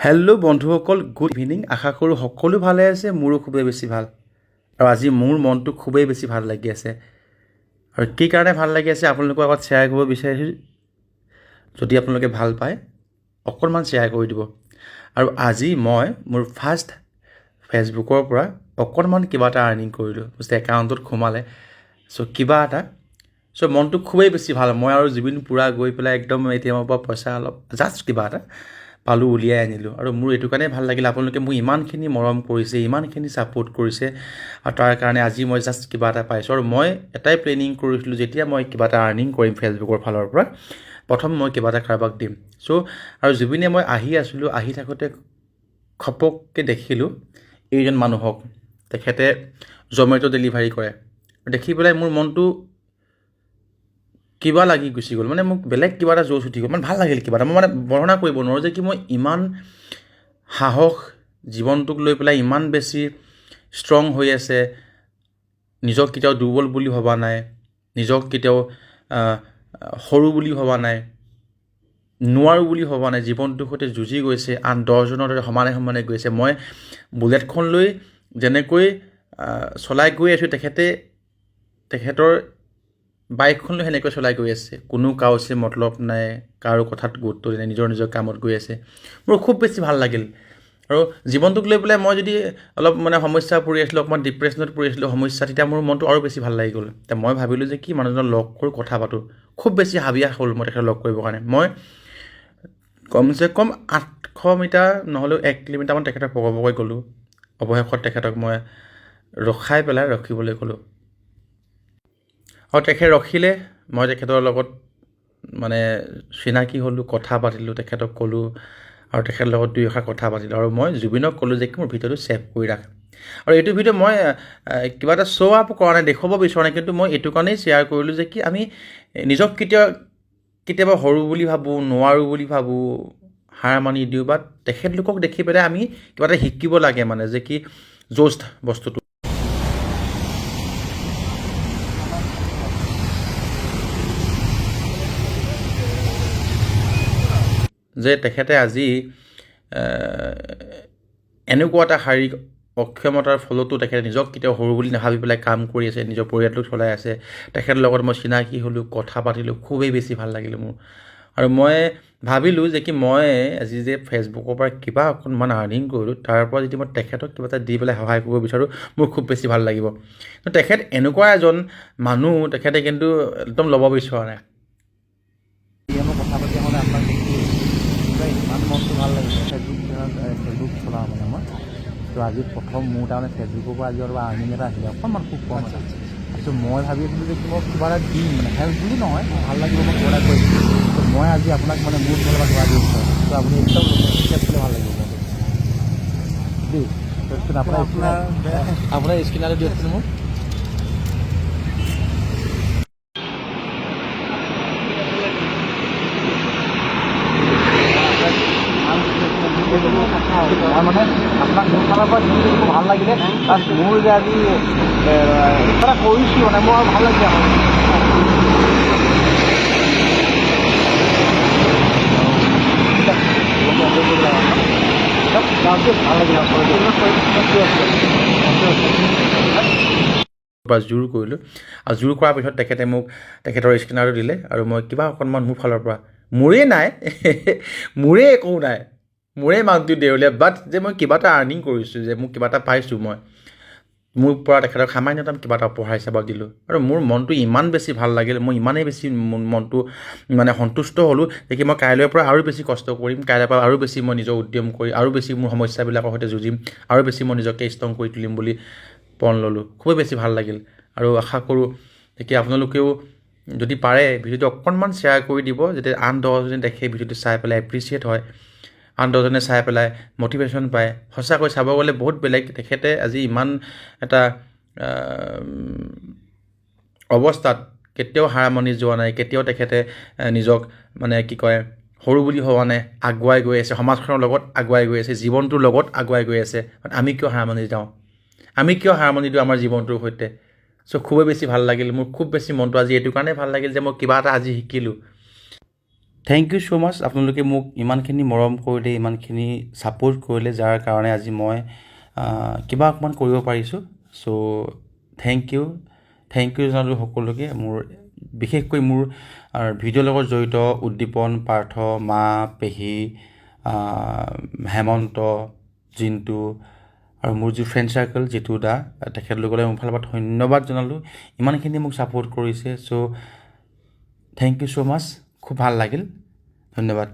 Hello' বন্ধুসকল, good evening. আশা কৰোঁ সকলো ভালে আছে। মোৰো খুবেই বেছি ভাল। আৰু আজি মোৰ মনটো খুবেই বেছি ভাল লাগি আছে। আৰু কি কাৰণে ভাল লাগি আছে আপোনালোকৰ আগত শ্বেয়াৰ কৰিব বিচাৰিছোঁ। যদি আপোনালোকে ভাল পায় অকণমান শ্বেয়াৰ কৰি দিব। আৰু আজি মই মোৰ ফাৰ্ষ্ট ফেচবুকৰ পৰা অকণমান কিবা এটা আৰ্নিং কৰিলোঁ। একাউণ্টত সোমালে কিবা এটা মনটো খুবেই বেছি ভাল। মই আৰু জুবিন পূৰা গৈ পেলাই একদম ATMৰ পৰা পইচা অলপ জাষ্ট কিবা এটা পালোঁ, উলিয়াই আনিলোঁ। আৰু মোৰ এইটো কাৰণেই ভাল লাগিল, আপোনালোকে মোক ইমানখিনি মৰম কৰিছে, ইমানখিনি ছাপোৰ্ট কৰিছে। আৰু তাৰ কাৰণে আজি মই জাষ্ট কিবা এটা পাইছোঁ। আৰু মই এটাই প্লেনিং কৰিছিলোঁ, যেতিয়া মই কিবা এটা আৰ্নিং কৰিম ফেচবুকৰ ফালৰ পৰা, প্ৰথম মই কিবা এটা কাৰোবাক দিম। আৰু জুবিনে মই আহি থাকোঁতে ঘপককৈ দেখিলোঁ এইজন মানুহক। তেখেতে জমেট' ডেলিভাৰী কৰে। দেখি পেলাই মোৰ মনটো কিবা লাগি গুচি গ'ল, মোক বেলেগ কিবা এটা জোচ উঠি গ'ল, ভাল লাগিল কিবা এটা। মই বৰ্ণনা কৰিব নোৱাৰোঁ যে মই ইমান সাহস, জীৱনটোক লৈ পেলাই ইমান বেছি ষ্ট্ৰং হৈ আছে, নিজক কেতিয়াও দুৰ্বল বুলি ভবা নাই, নিজক কেতিয়াও সৰু বুলি ভবা নাই, নোৱাৰোঁ বুলি ভবা নাই, জীৱনটোৰ সৈতে যুঁজি গৈছে, আন 10জনৰ দৰে সমানে সমানে গৈছে। মই বুলেটখন লৈ যেনেকৈ চলাই গৈ আছোঁ, তেখেতৰ বাইকখন লৈ সেনেকৈ চলাই গৈ আছে। কোনো কাউচে মতলব নাই, কাৰো কথাত গুৰুত্ব দিয়া নাই, নিজৰ কামত গৈ আছে। মোৰ খুব বেছি ভাল লাগিল। আৰু জীৱনটোক লৈ পেলাই মই যদি অলপ সমস্যা পৰি আছিলোঁ, অকণমান ডিপ্ৰেশ্যনত পৰি আছিলোঁ, তেতিয়া মোৰ মনটো আৰু বেছি ভাল লাগি গ'ল। মই ভাবিলোঁ যে কি মানুহজনক লগ কৰোঁ, কথা পাতোঁ। খুব বেছি হাবিয়াস হ'ল মই তেখেতক লগ কৰিবৰ কাৰণে। মই কমচে কম 800 মিটাৰ নহ'লেও 1 কিলোমিটাৰমান তেখেতক পকৰপকৈ গ'লোঁ। অৱশেষত তেখেতক মই ৰখিবলৈ ক'লোঁ। আৰু তেখেত ৰখিলে, মই তেখেতৰ লগত চিনাকি হ'লোঁ, কথা পাতিলোঁ, তেখেতক ক'লোঁ। আৰু তেখেতৰ লগত 2 এষাৰ কথা পাতিলোঁ। আৰু মই জুবিনক ক'লোঁ যে মোৰ ভিডিঅ'টো ছেভ কৰি ৰাখ। আৰু এইটো ভিডিঅ' মই কিবা এটা শ্ব' আপ কৰা নাই, দেখুৱাব বিচৰা নাই, কিন্তু মই এইটো কাৰণেই শ্বেয়াৰ কৰিলোঁ যে আমি নিজক কেতিয়াবা সৰু বুলি ভাবোঁ, নোৱাৰোঁ বুলি ভাবোঁ, হাৰ মানি দিওঁ, বা তেখেতলোকক দেখি পেলাই আমি কিবা এটা শিকিব লাগে, যে কি জোচ বস্তুটো। যে তেখেতে আজি এনেকুৱা এটা শাৰীৰিক অক্ষমতাৰ ফলতো তেখেতে নিজক কেতিয়াও সৰু বুলি নাভাবি পেলাই কাম কৰি আছে, নিজৰ পৰিয়ালটোক চলাই আছে। তেখেতৰ লগত মই চিনাকি হ'লোঁ, কথা পাতিলোঁ, খুবেই বেছি ভাল লাগিলে মোৰ। আৰু মই ভাবিলোঁ যে মই আজি যে ফেচবুকৰ পৰা কিবা অকণমান আৰ্নিং কৰিলোঁ, তাৰ পৰা যদি মই তেখেতক কিবা এটা দি পেলাই সহায় কৰিব বিচাৰোঁ, মোৰ খুব বেছি ভাল লাগিব। তেখেত এনেকুৱা এজন মানুহ, তেখেতে কিন্তু একদম ল'ব বিচৰা নাই। কথা পাতি আপোনাক দেখি ইমান মনটো ভাল লাগিছে। ফেচবুক চলাওঁ মই। আজি প্ৰথম মোৰ ফেচবুকৰ পৰা আজি অলপ আৰ্নিং এটা আছিলে, অকণমান খুব কম এটা। মই ভাবি আছিলোঁ যে মই কিবা এটা দিম, হেল্প বুলি নহয়, ভাল লাগিব, মই কিবা এটা কৰিম। মই আজি আপোনাক মোৰ ফালৰ পৰা কিবা দিম। আপুনি একদম ভাল লাগিব দেই। তাৰপিছত আপোনাৰ স্কেনাৰটো দিয়কচোন মোক। আপোনাক মোৰ ফালৰ পৰা যিটো ভাল লাগিলে, তাত মোৰ যে আজি কিবা কৰিছোঁ, মোৰ আৰু ভাল লাগিলে। জোৰ কৰিলোঁ, আৰু জোৰ কৰাৰ পিছত তেখেতে মোক তেখেতৰ স্কেনাৰটো দিলে। আৰু মই কিবা অকণমান মোৰ ফালৰ পৰা, মোৰেই নাই মোৰেই একো নাই, মোৰেই মাউণ্টটো দেউলীয়া, বাট যে মই কিবা এটা আৰ্নিং কৰিছোঁ, যে মোক কিবা এটা পাইছোঁ, মই মোৰ পৰা তেখেতক সামান্যতম কিবা এটা উপহাৰ হিচাপত দিলোঁ। আৰু মোৰ মনটো ইমান বেছি ভাল লাগিল, মই ইমানেই বেছি মনটো সন্তুষ্ট হ'লোঁ যে মই কাইলৈৰ পৰা আৰু বেছি কষ্ট কৰিম, কাইলৈৰ পৰা আৰু বেছি মই নিজৰ উদ্যম কৰি আৰু বেছি মোৰ সমস্যাবিলাকৰ সৈতে যুঁজিম, আৰু বেছি মই নিজকে ষ্ট্ৰং কৰি তুলিম বুলি পণ ল'লোঁ। খুবেই বেছি ভাল লাগিল। আৰু আশা কৰোঁ যে আপোনালোকেও যদি পাৰে ভিডিঅ'টো অকণমান শ্বেয়াৰ কৰি দিব, যাতে আন 10জনে দেখে, ভিডিঅ'টো চাই পেলাই এপ্ৰিচিয়েট হয়, আন 10জনে চাই পেলাই মটিভেশ্যন পায়। সঁচাকৈ চাব গ'লে বহুত বেলেগ। তেখেতে আজি ইমান এটা অৱস্থাত কেতিয়াও হাৰ মানি যোৱা নাই, কেতিয়াও তেখেতে নিজক সৰু বুলি ভবা নাই, আগুৱাই গৈ আছে, সমাজখনৰ লগত আগুৱাই গৈ আছে, জীৱনটোৰ লগত আগুৱাই গৈ আছে। আমি কিয় হাৰ মানি যাওঁ, আমি কিয় হাৰ মানি দিওঁ আমাৰ জীৱনটোৰ সৈতে। খুবেই বেছি ভাল লাগিল মোৰ। খুব বেছি মনটো আজি এইটো কাৰণেই ভাল লাগিল যে মই কিবা এটা আজি শিকিলোঁ। থেংক ইউ ছ' মাছ আপোনালোকে মোক ইমানখিনি মৰম কৰিলে, ইমানখিনি ছাপোৰ্ট কৰিলে, যাৰ কাৰণে আজি মই কিবা অকণমান কৰিব পাৰিছোঁ। ছ' থেংক ইউ জনালোঁ সকলোকে। মোৰ বিশেষকৈ মোৰ ভিডিঅ'ৰ লগত জড়িত উদ্দীপন, পাৰ্থ, মা, পেহী, হেমন্ত, জিন্তু আৰু মোৰ যি ফ্ৰেণ্ড চাৰ্কেল জিতু দা, তেখেতলোকলৈ মোৰ ফালৰ পৰা ধন্যবাদ জনালোঁ। ইমানখিনি মোক ছাপোৰ্ট কৰিছে। ছ' থেংক ইউ ছ' মাছ। খুব ভাল লাগিল। ধন্যবাদ।